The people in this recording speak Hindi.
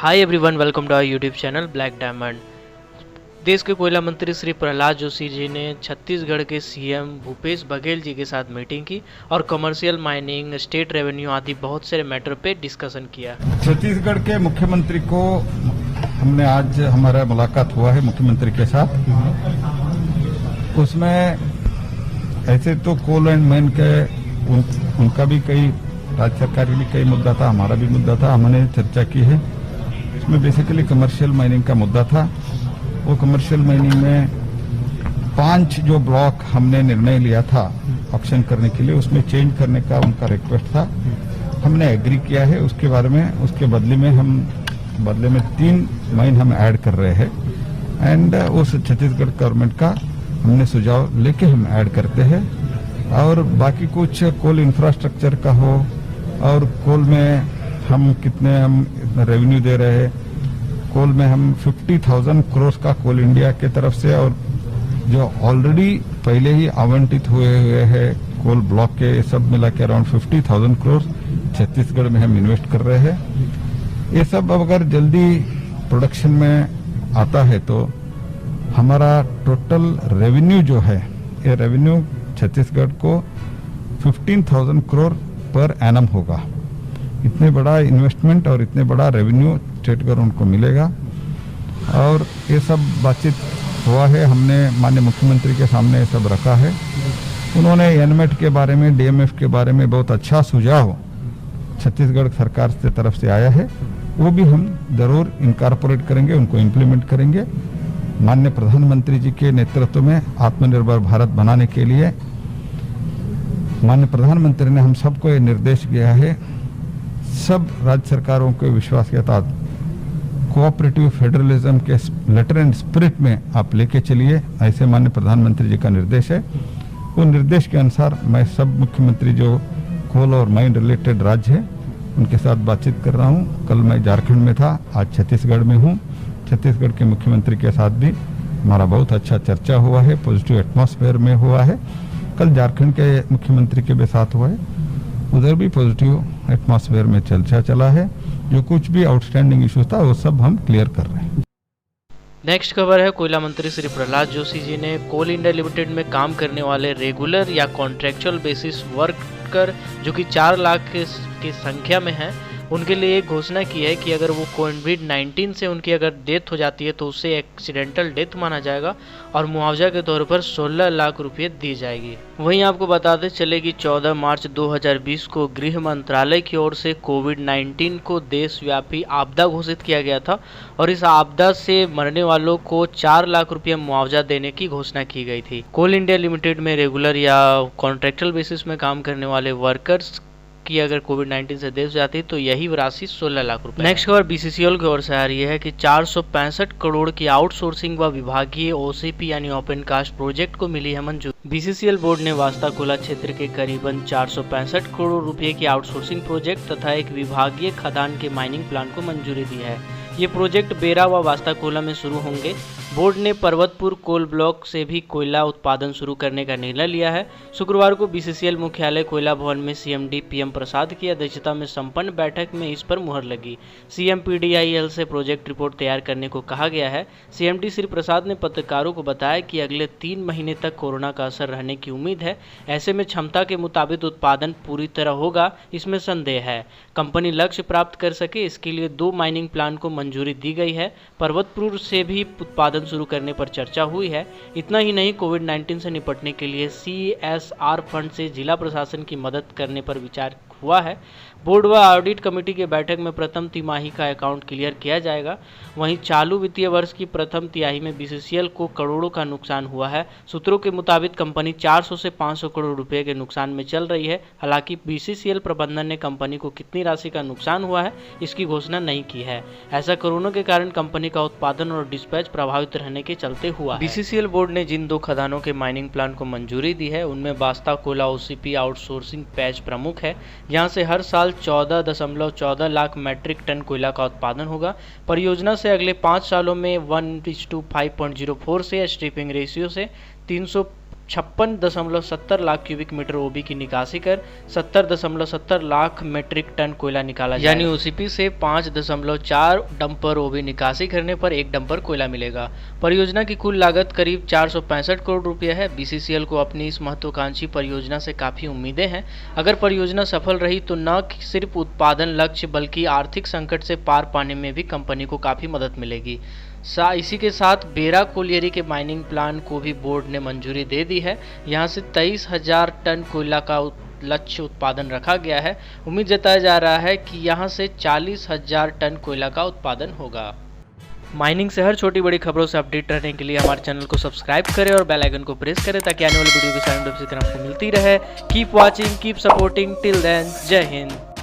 Hi everyone, welcome to our YouTube channel black diamond. देश के कोयला मंत्री श्री प्रहलाद जोशी जी ने छत्तीसगढ़ के सीएम भूपेश बघेल जी के साथ मीटिंग की और कमर्शियल माइनिंग, स्टेट रेवेन्यू आदि बहुत सारे मैटर पे डिस्कशन किया। छत्तीसगढ़ के मुख्यमंत्री को हमने आज हमारा मुलाकात हुआ है मुख्यमंत्री के साथ। उसमें ऐसे तो कोल एंड मैन के उनका भी कई राज्य सरकार के भी कई मुद्दा था, हमारा भी मुद्दा था, हमने चर्चा की है। इसमें बेसिकली कमर्शियल माइनिंग का मुद्दा था। वो कमर्शियल माइनिंग में 5 जो ब्लॉक हमने निर्णय लिया था ऑक्शन करने के लिए, उसमें चेंज करने का उनका रिक्वेस्ट था। हमने एग्री किया है उसके बारे में। उसके बदले में 3 माइन हम ऐड कर रहे हैं एंड उस छत्तीसगढ़ गवर्नमेंट का हमने सुझाव लेके हम ऐड करते हैं। और बाकी कुछ कोल इंफ्रास्ट्रक्चर का हो और कोल में हम रेवेन्यू दे रहे हैं। कोल में हम 50,000 करोड़ का कोल इंडिया के तरफ से और जो ऑलरेडी पहले ही आवंटित हुए हैं कोल ब्लॉक के सब मिला के अराउंड 50,000 करोड़ छत्तीसगढ़ में हम इन्वेस्ट कर रहे हैं। ये सब अगर जल्दी प्रोडक्शन में आता है तो हमारा टोटल रेवेन्यू जो है, ये रेवेन्यू छत्तीसगढ़ को 15,000 करोड़ पर एनम होगा। इतने बड़ा इन्वेस्टमेंट और इतने बड़ा रेवेन्यू स्टेट गवर्नमेंट को मिलेगा। और ये सब बातचीत हुआ है, हमने माननीय मुख्यमंत्री के सामने ये सब रखा है। उन्होंने एनमेट के बारे में, डीएमएफ के बारे में बहुत अच्छा सुझाव छत्तीसगढ़ सरकार से तरफ से आया है, वो भी हम जरूर इनकॉर्पोरेट करेंगे, उनको इम्प्लीमेंट करेंगे। माननीय प्रधानमंत्री जी के नेतृत्व में आत्मनिर्भर भारत बनाने के लिए माननीय प्रधानमंत्री ने हम सबको ये निर्देश दिया है, सब राज्य सरकारों के विश्वास के साथ कोऑपरेटिव फेडरलिज्म के लेटर एंड स्पिरिट में आप लेके चलिए, ऐसे माननीय प्रधानमंत्री जी का निर्देश है। वो निर्देश के अनुसार मैं सब मुख्यमंत्री जो कोल और माइन रिलेटेड राज्य है उनके साथ बातचीत कर रहा हूँ। कल मैं झारखंड में था, आज छत्तीसगढ़ में हूँ। छत्तीसगढ़ के मुख्यमंत्री के साथ भी हमारा बहुत अच्छा चर्चा हुआ है, पॉजिटिव एटमॉस्फेयर में हुआ है। कल झारखंड के मुख्यमंत्री के भी साथ हुआ है, उधर भी पॉजिटिव एटमॉस्फेयर में चर्चा चला है। जो कुछ भी आउटस्टैंडिंग इश्यूज था वो सब हम क्लियर कर रहे हैं। नेक्स्ट खबर है, कोयला मंत्री श्री प्रहलाद जोशी जी ने कोल इंडिया लिमिटेड में काम करने वाले रेगुलर या कॉन्ट्रेक्चुअल बेसिस वर्कर जो कि 4 लाख की संख्या में है, उनके लिए एक घोषणा की है कि अगर वो कोविड-19 से उनकी अगर डेथ हो जाती है तो उसे एक्सीडेंटल डेथ माना जाएगा और मुआवजा के तौर पर 16 लाख रुपये दी जाएगी। वहीं आपको बताते चले कि 14 मार्च 2020 को गृह मंत्रालय की ओर से कोविड-19 को देशव्यापी आपदा घोषित किया गया था और इस आपदा से मरने वालों को 4 लाख रुपये मुआवजा देने की घोषणा की गई थी। कोल इंडिया लिमिटेड में रेगुलर या कॉन्ट्रेक्चुअल बेसिस में काम करने वाले वर्कर्स की अगर कोविड-19 से डेथ जाती है तो यही राशि 16 लाख रुपए। नेक्स्ट खबर बीसीसीएल की ओर से आ रही है कि 465 करोड़ की आउटसोर्सिंग व विभागीय ओसीपी यानी ओपन कास्ट प्रोजेक्ट को मिली है मंजूरी। बीसीसीएल बोर्ड ने वास्ताकुला क्षेत्र के करीबन 465 करोड़ रुपए की आउटसोर्सिंग प्रोजेक्ट तथा एक विभागीय खदान के माइनिंग प्लांट को मंजूरी दी है। ये प्रोजेक्ट बेरा व वास्ताकुला में शुरू होंगे। बोर्ड ने पर्वतपुर कोल ब्लॉक से भी कोयला उत्पादन शुरू करने का निर्णय लिया है। शुक्रवार को बीसीसीएल मुख्यालय कोयला भवन में सीएमडी पीएम प्रसाद की अध्यक्षता में संपन्न बैठक में इस पर मुहर लगी। सीएम पीडीआईएल से प्रोजेक्ट रिपोर्ट तैयार करने को कहा गया है। सीएमडी श्री प्रसाद ने पत्रकारों को बताया कि अगले 3 महीने तक कोरोना का असर रहने की उम्मीद है। ऐसे में क्षमता के मुताबिक उत्पादन पूरी तरह होगा, इसमें संदेह है। कंपनी लक्ष्य प्राप्त कर सके इसके लिए 2 माइनिंग प्लांट को मंजूरी दी गई है। पर्वतपुर से भी उत्पादन शुरू करने पर चर्चा हुई है। इतना ही नहीं, कोविड-19 से निपटने के लिए CSR फंड से जिला प्रशासन की मदद करने पर विचार हुआ है। बोर्ड व ऑडिट कमेटी की बैठक में प्रथम तिमाही का अकाउंट क्लियर किया जाएगा। वहीं चालू वित्तीय वर्ष की प्रथम तिमाही में बीसीसीएल को करोड़ों का नुकसान हुआ है। सूत्रों के मुताबिक कंपनी 400 से 500 करोड़ रुपए के नुकसान में चल रही है। हालांकि बीसीसीएल प्रबंधन ने कंपनी को कितनी राशि का नुकसान हुआ है इसकी घोषणा नहीं की है। ऐसा कोरोना के कारण कंपनी का उत्पादन और डिस्पैच प्रभावित रहने के चलते हुआ। बीसीसीएल बोर्ड ने जिन 2 खदानों के माइनिंग प्लांट को मंजूरी दी है उनमें वास्ताकुला ओसीपी आउटसोर्सिंग पैच प्रमुख है। यहाँ से हर साल 14.14 लाख मैट्रिक टन कोयला का उत्पादन होगा। परियोजना से अगले 5 सालों में 1:5.04 से स्ट्रिपिंग रेशियो से 300 56.70 लाख क्यूबिक मीटर ओबी की निकासी कर 70.70 लाख मीट्रिक टन कोयला निकाला जाएगा। यानी ओसीपी से 5.4 डंपर ओबी निकासी करने पर 1 डंपर कोयला मिलेगा। परियोजना की कुल लागत करीब 465 करोड़ रुपया है। बीसीसीएल को अपनी इस महत्वाकांक्षी परियोजना से काफी उम्मीदें हैं। अगर परियोजना सफल रही तो न सिर्फ उत्पादन लक्ष्य बल्कि आर्थिक संकट से पार पाने में भी कंपनी को काफी मदद मिलेगी। इसी के साथ बेरा कोलियरी के माइनिंग प्लान को भी बोर्ड ने मंजूरी दे दी है। यहां से 23,000 टन कोयला का लक्ष्य उत्पादन रखा गया है। उम्मीद जताया जा रहा है कि यहां से 40,000 टन कोयला का उत्पादन होगा। माइनिंग से हर छोटी बड़ी खबरों से अपडेट रहने के लिए हमारे चैनल को सब्सक्राइब करें और बेल आइकन को प्रेस करें ताकि आने वाली वीडियो की सारी नोटिफिकेशन आपको मिलती रहे। Keep watching, keep supporting, till then Jai Hind.